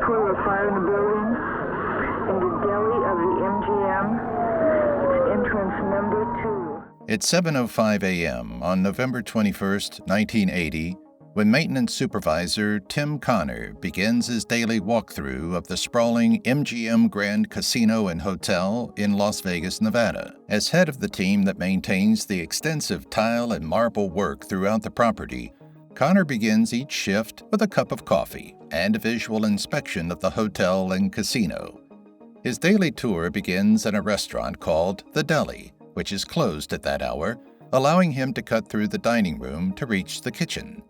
report of a fire in the building in the deli of the MGM. It's entrance number 2. It's 7:05 a.m. on November 21st, 1980, when maintenance supervisor Tim Connor begins his daily walkthrough of the sprawling MGM Grand Casino and Hotel in Las Vegas, Nevada. As head of the team that maintains the extensive tile and marble work throughout the property, Connor begins each shift with a cup of coffee and a visual inspection of the hotel and casino. His daily tour begins in a restaurant called The Deli, which is closed at that hour, allowing him to cut through the dining room to reach the kitchen.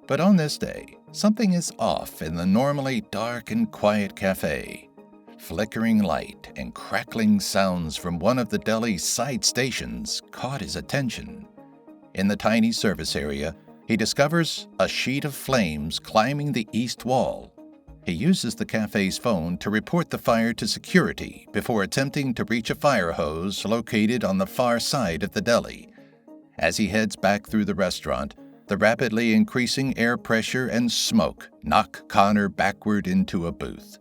But on this day, something is off in the normally dark and quiet cafe. Flickering light and crackling sounds from one of the deli's side stations caught his attention. In the tiny service area, he discovers a sheet of flames climbing the east wall. He uses the cafe's phone to report the fire to security before attempting to reach a fire hose located on the far side of the deli. As he heads back through the restaurant, the rapidly increasing air pressure and smoke knock Connor backward into a booth.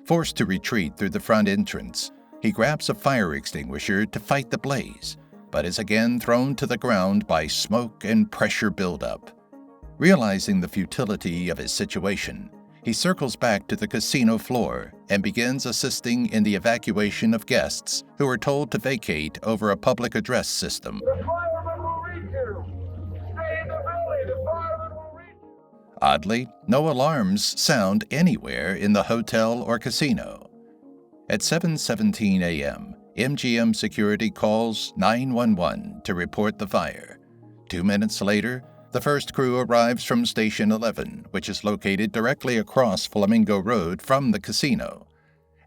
Forced to retreat through the front entrance, he grabs a fire extinguisher to fight the blaze, but is again thrown to the ground by smoke and pressure buildup. Realizing the futility of his situation, he circles back to the casino floor and begins assisting in the evacuation of guests who are told to vacate over a public address system. Oddly, no alarms sound anywhere in the hotel or casino. At 7:17 a.m., MGM security calls 911 to report the fire. 2 minutes later, the first crew arrives from Station 11, which is located directly across Flamingo Road from the casino.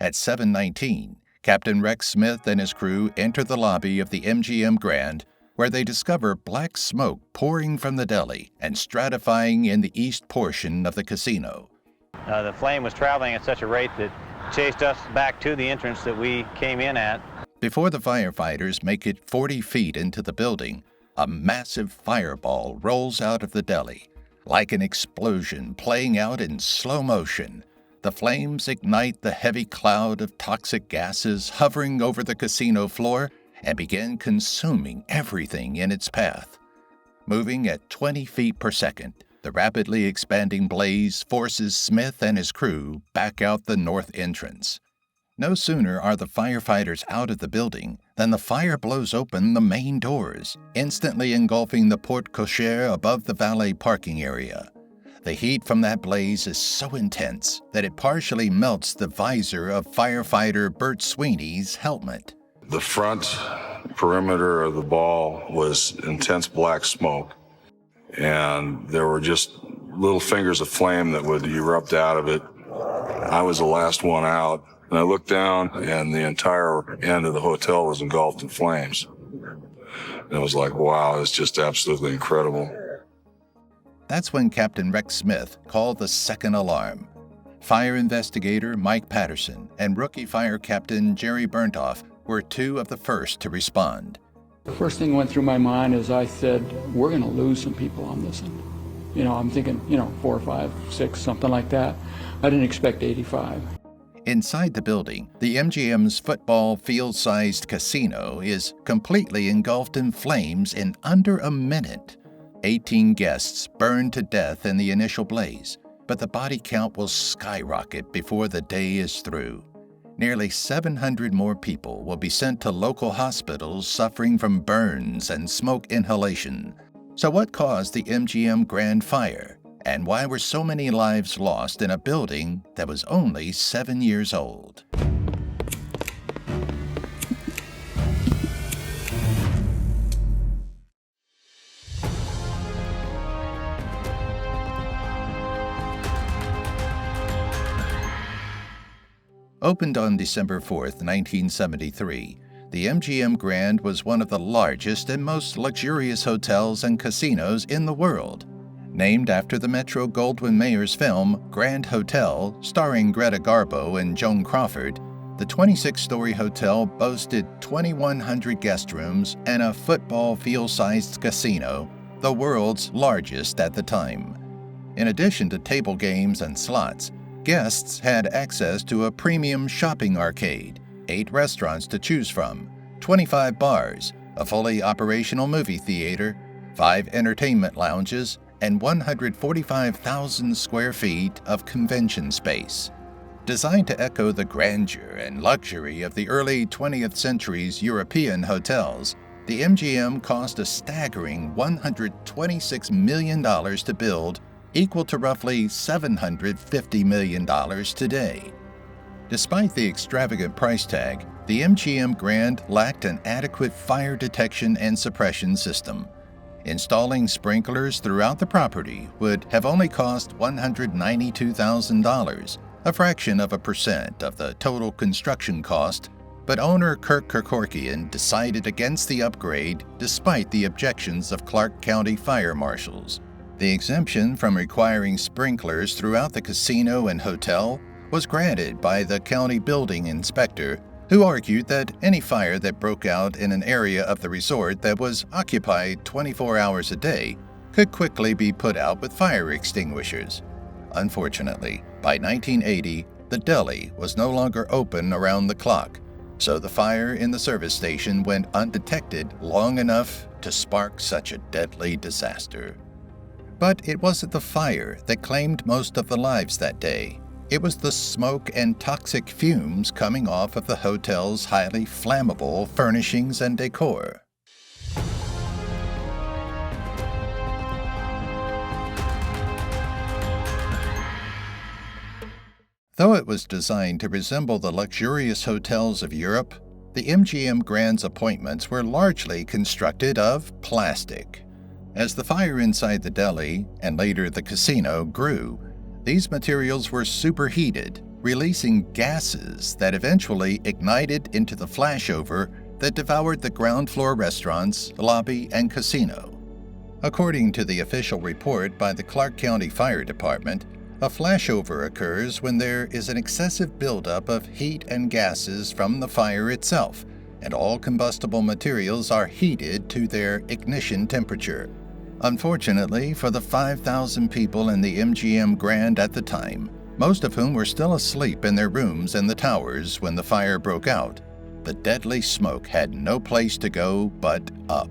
At 7:19, Captain Rex Smith and his crew enter the lobby of the MGM Grand, where they discover black smoke pouring from the deli and stratifying in the east portion of the casino. The flame was traveling at such a rate that chased us back to the entrance that we came in at. Before the firefighters make it 40 feet into the building, a massive fireball rolls out of the deli. Like an explosion playing out in slow motion, the flames ignite the heavy cloud of toxic gases hovering over the casino floor and begin consuming everything in its path. Moving at 20 feet per second, the rapidly expanding blaze forces Smith and his crew back out the north entrance. No sooner are the firefighters out of the building than the fire blows open the main doors, instantly engulfing the porte-cochere above the valet parking area. The heat from that blaze is so intense that it partially melts the visor of firefighter Bert Sweeney's helmet. The front perimeter of the ball was intense black smoke, and there were just little fingers of flame that would erupt out of it. I was the last one out, and I looked down, and the entire end of the hotel was engulfed in flames. And it was like, wow, it's just absolutely incredible. That's when Captain Rex Smith called the second alarm. Fire investigator Mike Patterson and rookie fire captain Jerry Burntoff were two of the first to respond. The first thing that went through my mind is I said, we're going to lose some people on this one. I'm thinking, 4, 5, 6, something like that. I didn't expect 85. Inside the building, the MGM's football field-sized casino is completely engulfed in flames in under a minute. 18 guests burned to death in the initial blaze, but the body count will skyrocket before the day is through. Nearly 700 more people will be sent to local hospitals suffering from burns and smoke inhalation. So what caused the MGM Grand Fire? And why were so many lives lost in a building that was only 7 years old? Opened on December 4, 1973, the MGM Grand was one of the largest and most luxurious hotels and casinos in the world. Named after the Metro-Goldwyn-Mayer's film Grand Hotel, starring Greta Garbo and Joan Crawford, the 26-story hotel boasted 2,100 guest rooms and a football field-sized casino, the world's largest at the time. In addition to table games and slots, Guests had access to a premium shopping arcade, 8 restaurants to choose from, 25 bars, a fully operational movie theater, 5 entertainment lounges, and 145,000 square feet of convention space. Designed to echo the grandeur and luxury of the early 20th century's European hotels, the MGM cost a staggering $126 million to build, equal to roughly $750 million today. Despite the extravagant price tag, the MGM Grand lacked an adequate fire detection and suppression system. Installing sprinklers throughout the property would have only cost $192,000, a fraction of a percent of the total construction cost, but owner Kirk Kerkorkian decided against the upgrade despite the objections of Clark County fire marshals. The exemption from requiring sprinklers throughout the casino and hotel was granted by the county building inspector, who argued that any fire that broke out in an area of the resort that was occupied 24 hours a day could quickly be put out with fire extinguishers. Unfortunately, by 1980, the deli was no longer open around the clock, so the fire in the service station went undetected long enough to spark such a deadly disaster. But it wasn't the fire that claimed most of the lives that day. It was the smoke and toxic fumes coming off of the hotel's highly flammable furnishings and decor. Though it was designed to resemble the luxurious hotels of Europe, the MGM Grand's appointments were largely constructed of plastic. As the fire inside the deli, and later the casino, grew, these materials were superheated, releasing gases that eventually ignited into the flashover that devoured the ground floor restaurants, lobby, and casino. According to the official report by the Clark County Fire Department, a flashover occurs when there is an excessive buildup of heat and gases from the fire itself, and all combustible materials are heated to their ignition temperature. Unfortunately for the 5,000 people in the MGM Grand at the time, most of whom were still asleep in their rooms in the towers when the fire broke out, the deadly smoke had no place to go but up.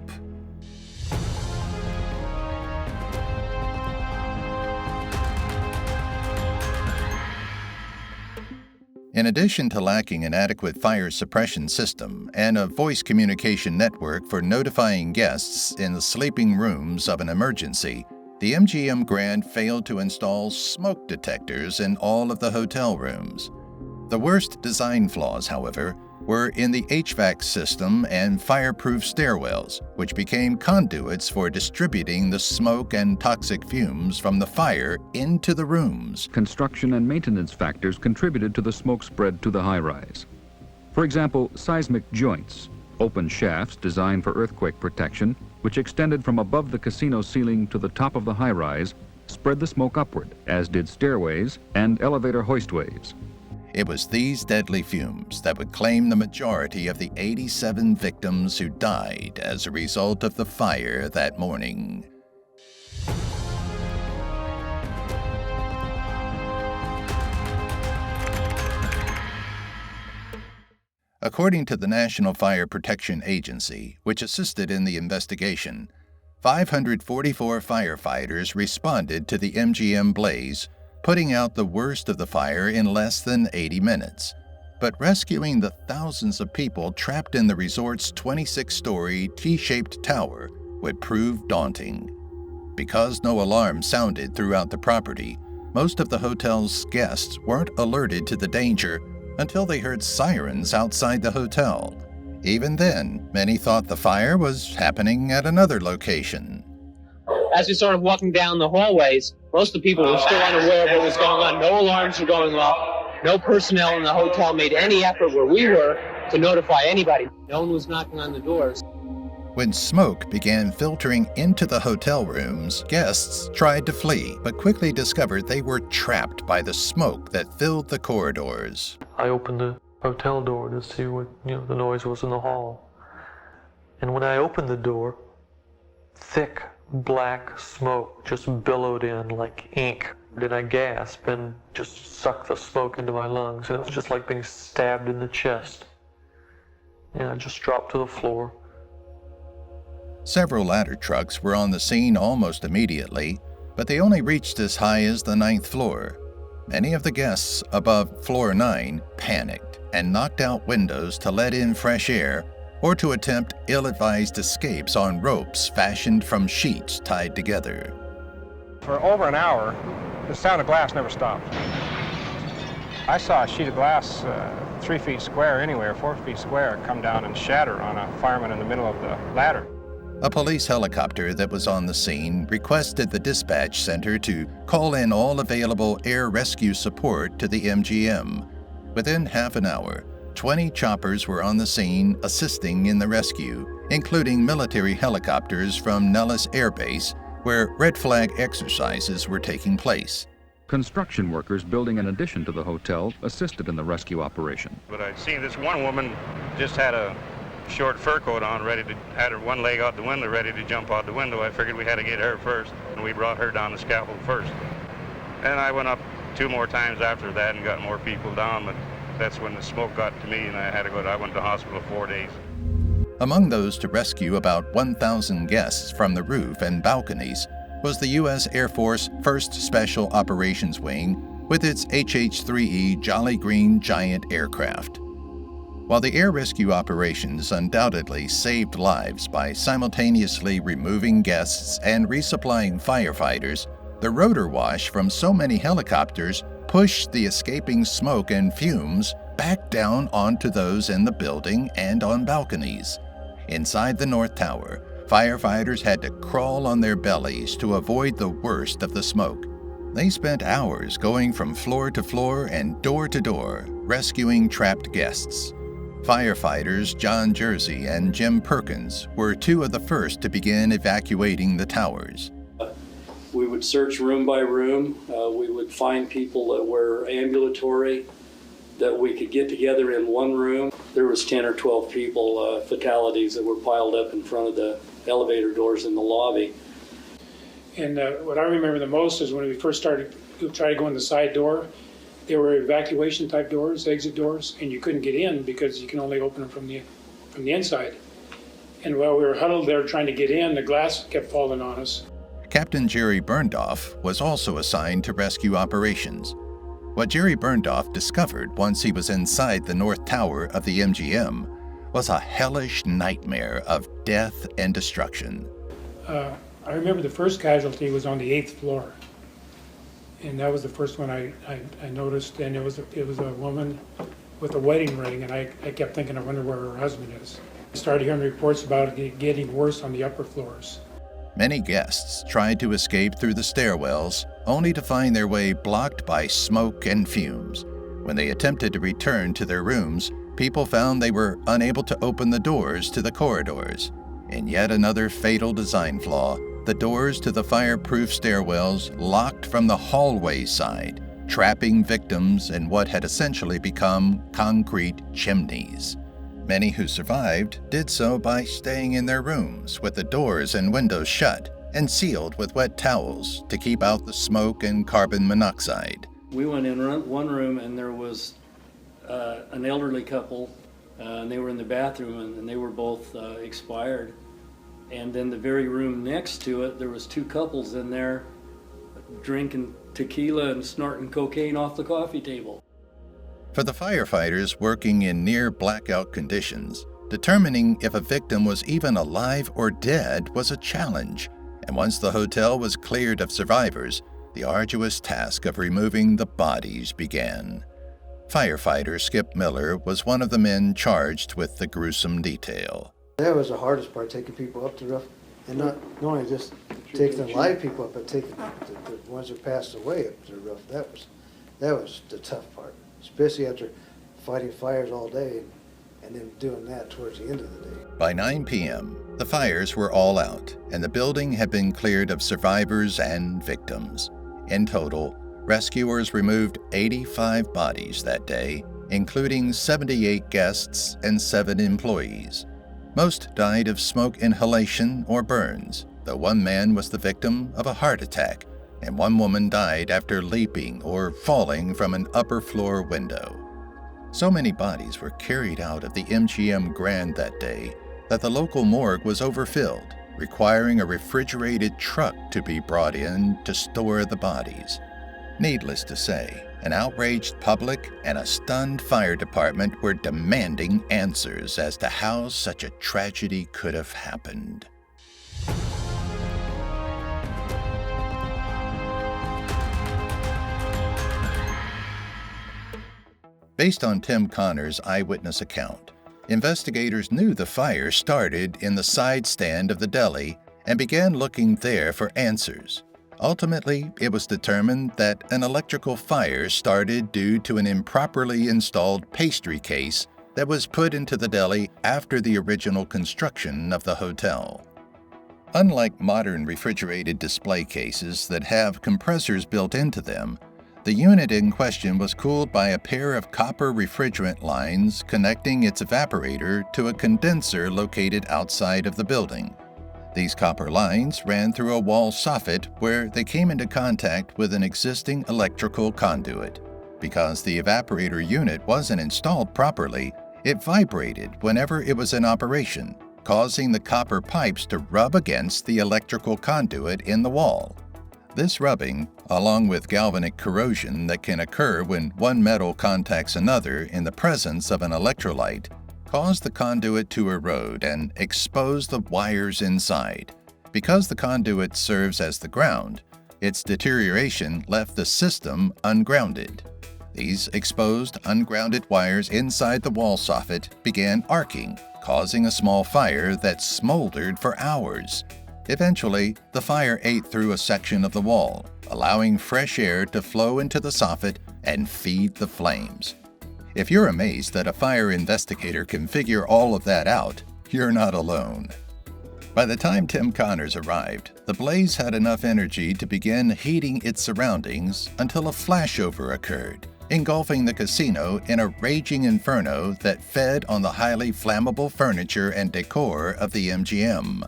In addition to lacking an adequate fire suppression system and a voice communication network for notifying guests in the sleeping rooms of an emergency, the MGM Grand failed to install smoke detectors in all of the hotel rooms. The worst design flaws, however, were in the HVAC system and fireproof stairwells, which became conduits for distributing the smoke and toxic fumes from the fire into the rooms. Construction and maintenance factors contributed to the smoke spread to the high-rise. For example, seismic joints, open shafts designed for earthquake protection, which extended from above the casino ceiling to the top of the high-rise, spread the smoke upward, as did stairways and elevator hoistways. It was these deadly fumes that would claim the majority of the 87 victims who died as a result of the fire that morning. According to the National Fire Protection Agency, which assisted in the investigation, 544 firefighters responded to the MGM blaze, putting out the worst of the fire in less than 80 minutes. But rescuing the thousands of people trapped in the resort's 26-story T-shaped tower would prove daunting. Because no alarm sounded throughout the property, most of the hotel's guests weren't alerted to the danger until they heard sirens outside the hotel. Even then, many thought the fire was happening at another location. As we started walking down the hallways, most of the people were still unaware of what was going on. No alarms were going off. No personnel in the hotel made any effort where we were to notify anybody. No one was knocking on the doors. When smoke began filtering into the hotel rooms, guests tried to flee, but quickly discovered they were trapped by the smoke that filled the corridors. I opened the hotel door to see what the noise was in the hall. And when I opened the door, thick black smoke just billowed in like ink Then I gasped and just sucked the smoke into my lungs, and it was just like being stabbed in the chest. And I just dropped to the floor. Several ladder trucks were on the scene almost immediately, but they only reached as high as the 9th floor. Many of the guests above floor 9 panicked and knocked out windows to let in fresh air or to attempt ill-advised escapes on ropes fashioned from sheets tied together. For over an hour, the sound of glass never stopped. I saw a sheet of glass 3 feet square anywhere, 4 feet square, come down and shatter on a fireman in the middle of the ladder. A police helicopter that was on the scene requested the dispatch center to call in all available air rescue support to the MGM. Within half an hour, 20 choppers were on the scene assisting in the rescue, including military helicopters from Nellis Air Base, where red flag exercises were taking place. Construction workers building an addition to the hotel assisted in the rescue operation. But I seen this one woman just had a short fur coat on, had her one leg out the window, ready to jump out the window. I figured we had to get her first, and we brought her down the scaffold first. And I went up 2 more times after that and got more people down, but that's when the smoke got to me and I went to hospital 4 days. Among those to rescue about 1,000 guests from the roof and balconies was the U.S. Air Force 1st Special Operations Wing with its HH-3E Jolly Green Giant aircraft. While the air rescue operations undoubtedly saved lives by simultaneously removing guests and resupplying firefighters, the rotor wash from so many helicopters pushed the escaping smoke and fumes back down onto those in the building and on balconies. Inside the North Tower, firefighters had to crawl on their bellies to avoid the worst of the smoke. They spent hours going from floor to floor and door to door, rescuing trapped guests. Firefighters John Jersey and Jim Perkins were 2 of the first to begin evacuating the towers. We would search room by room. We would find people that were ambulatory that we could get together in one room. There was 10 or 12 people, fatalities that were piled up in front of the elevator doors in the lobby. And what I remember the most is when we first started to try to go in the side door, there were evacuation type doors, exit doors, and you couldn't get in because you can only open them from the inside. And while we were huddled there trying to get in, the glass kept falling on us. Captain Jerry Burndoff was also assigned to rescue operations. What Jerry Burndoff discovered once he was inside the North Tower of the MGM was a hellish nightmare of death and destruction. I remember the first casualty was on the 8th floor. And that was the first one I noticed, and it was a woman with a wedding ring, and I kept thinking, I wonder where her husband is. I started hearing reports about it getting worse on the upper floors. Many guests tried to escape through the stairwells, only to find their way blocked by smoke and fumes. When they attempted to return to their rooms, people found they were unable to open the doors to the corridors. In yet another fatal design flaw, the doors to the fireproof stairwells locked from the hallway side, trapping victims in what had essentially become concrete chimneys. Many who survived did so by staying in their rooms with the doors and windows shut and sealed with wet towels to keep out the smoke and carbon monoxide. We went in one room and there was an elderly couple, and they were in the bathroom and they were both expired. And then the very room next to it, there was 2 couples in there drinking tequila and snorting cocaine off the coffee table. For the firefighters working in near blackout conditions, determining if a victim was even alive or dead was a challenge, and once the hotel was cleared of survivors, the arduous task of removing the bodies began. Firefighter Skip Miller was one of the men charged with the gruesome detail. That was the hardest part, taking people up the roof, and not only just taking the live people up, but taking the ones who passed away up to the roof. That was the tough part, especially after fighting fires all day and then doing that towards the end of the day. By 9 p.m., the fires were all out, and the building had been cleared of survivors and victims. In total, rescuers removed 85 bodies that day, including 78 guests and 7 employees. Most died of smoke inhalation or burns, though one man was the victim of a heart attack, and one woman died after leaping or falling from an upper floor window. So many bodies were carried out of the MGM Grand that day that the local morgue was overfilled, requiring a refrigerated truck to be brought in to store the bodies. Needless to say, an outraged public and a stunned fire department were demanding answers as to how such a tragedy could have happened. Based on Tim Connor's eyewitness account, investigators knew the fire started in the side stand of the deli and began looking there for answers. Ultimately, it was determined that an electrical fire started due to an improperly installed pastry case that was put into the deli after the original construction of the hotel. Unlike modern refrigerated display cases that have compressors built into them, the unit in question was cooled by a pair of copper refrigerant lines connecting its evaporator to a condenser located outside of the building. These copper lines ran through a wall soffit where they came into contact with an existing electrical conduit. Because the evaporator unit wasn't installed properly, it vibrated whenever it was in operation, causing the copper pipes to rub against the electrical conduit in the wall. This rubbing, along with galvanic corrosion that can occur when one metal contacts another in the presence of an electrolyte, caused the conduit to erode and expose the wires inside. Because the conduit serves as the ground, its deterioration left the system ungrounded. These exposed, ungrounded wires inside the wall soffit began arcing, causing a small fire that smoldered for hours. Eventually, the fire ate through a section of the wall, allowing fresh air to flow into the soffit and feed the flames. If you're amazed that a fire investigator can figure all of that out, you're not alone. By the time Tim Connors arrived, the blaze had enough energy to begin heating its surroundings until a flashover occurred, engulfing the casino in a raging inferno that fed on the highly flammable furniture and decor of the MGM.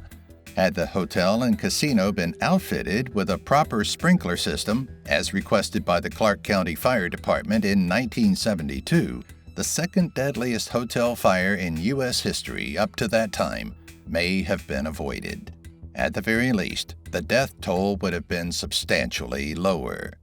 Had the hotel and casino been outfitted with a proper sprinkler system, as requested by the Clark County Fire Department in 1972, the second deadliest hotel fire in U.S. history up to that time may have been avoided. At the very least, the death toll would have been substantially lower.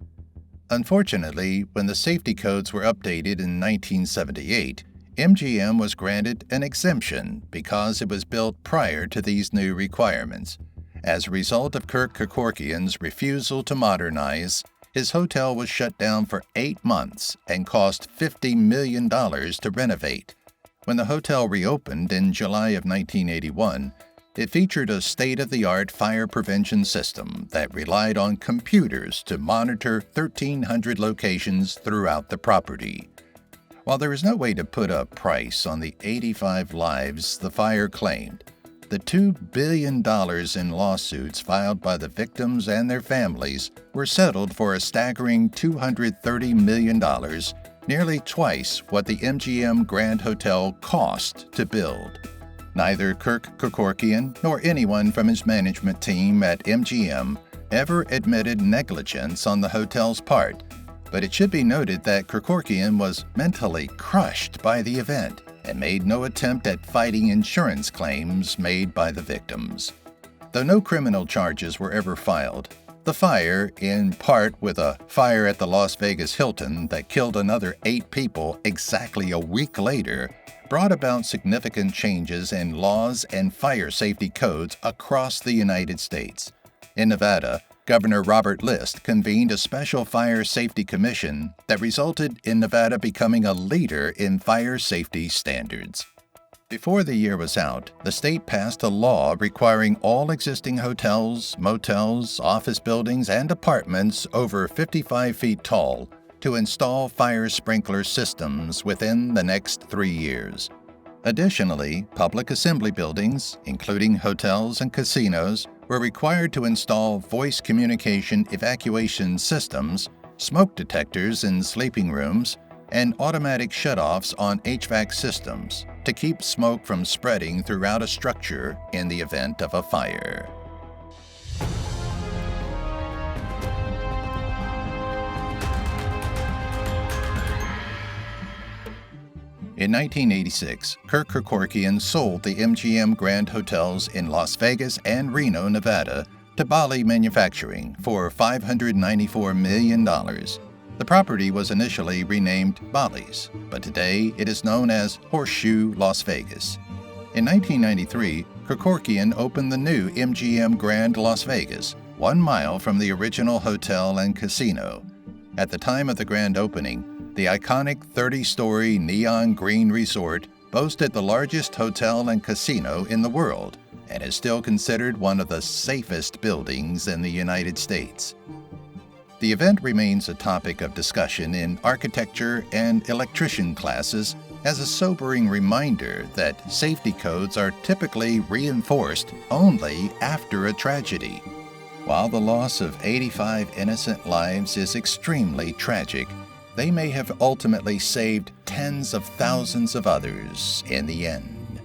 Unfortunately, when the safety codes were updated in 1978, MGM was granted an exemption because it was built prior to these new requirements. As a result of Kirk Kerkorian's refusal to modernize, his hotel was shut down for 8 months and cost $50 million to renovate. When the hotel reopened in July of 1981, it featured a state-of-the-art fire prevention system that relied on computers to monitor 1,300 locations throughout the property. While there is no way to put a price on the 85 lives the fire claimed, the $2 billion in lawsuits filed by the victims and their families were settled for a staggering $230 million, nearly twice what the MGM Grand Hotel cost to build. Neither Kirk Kerkorian nor anyone from his management team at MGM ever admitted negligence on the hotel's part, but it should be noted that Kerkorian was mentally crushed by the event and made no attempt at fighting insurance claims made by the victims. Though no criminal charges were ever filed, the fire, in part with a fire at the Las Vegas Hilton that killed another 8 people exactly a week later, brought about significant changes in laws and fire safety codes across the United States. In Nevada, Governor Robert List convened a special fire safety commission that resulted in Nevada becoming a leader in fire safety standards. Before the year was out, the state passed a law requiring all existing hotels, motels, office buildings, and apartments over 55 feet tall to install fire sprinkler systems within the next 3 years. Additionally, public assembly buildings, including hotels and casinos, were required to install voice communication evacuation systems, smoke detectors in sleeping rooms, and automatic shutoffs on HVAC systems to keep smoke from spreading throughout a structure in the event of a fire. In 1986, Kirk Kerkorian sold the MGM Grand Hotels in Las Vegas and Reno, Nevada, to Bali Manufacturing for $594 million. The property was initially renamed Bally's, but today it is known as Horseshoe Las Vegas. In 1993, Kerkorian opened the new MGM Grand Las Vegas, 1 mile from the original hotel and casino. At the time of the grand opening, the iconic 30-story neon green resort boasted the largest hotel and casino in the world and is still considered one of the safest buildings in the United States. The event remains a topic of discussion in architecture and electrician classes as a sobering reminder that safety codes are typically reinforced only after a tragedy. While the loss of 85 innocent lives is extremely tragic, they may have ultimately saved tens of thousands of others in the end.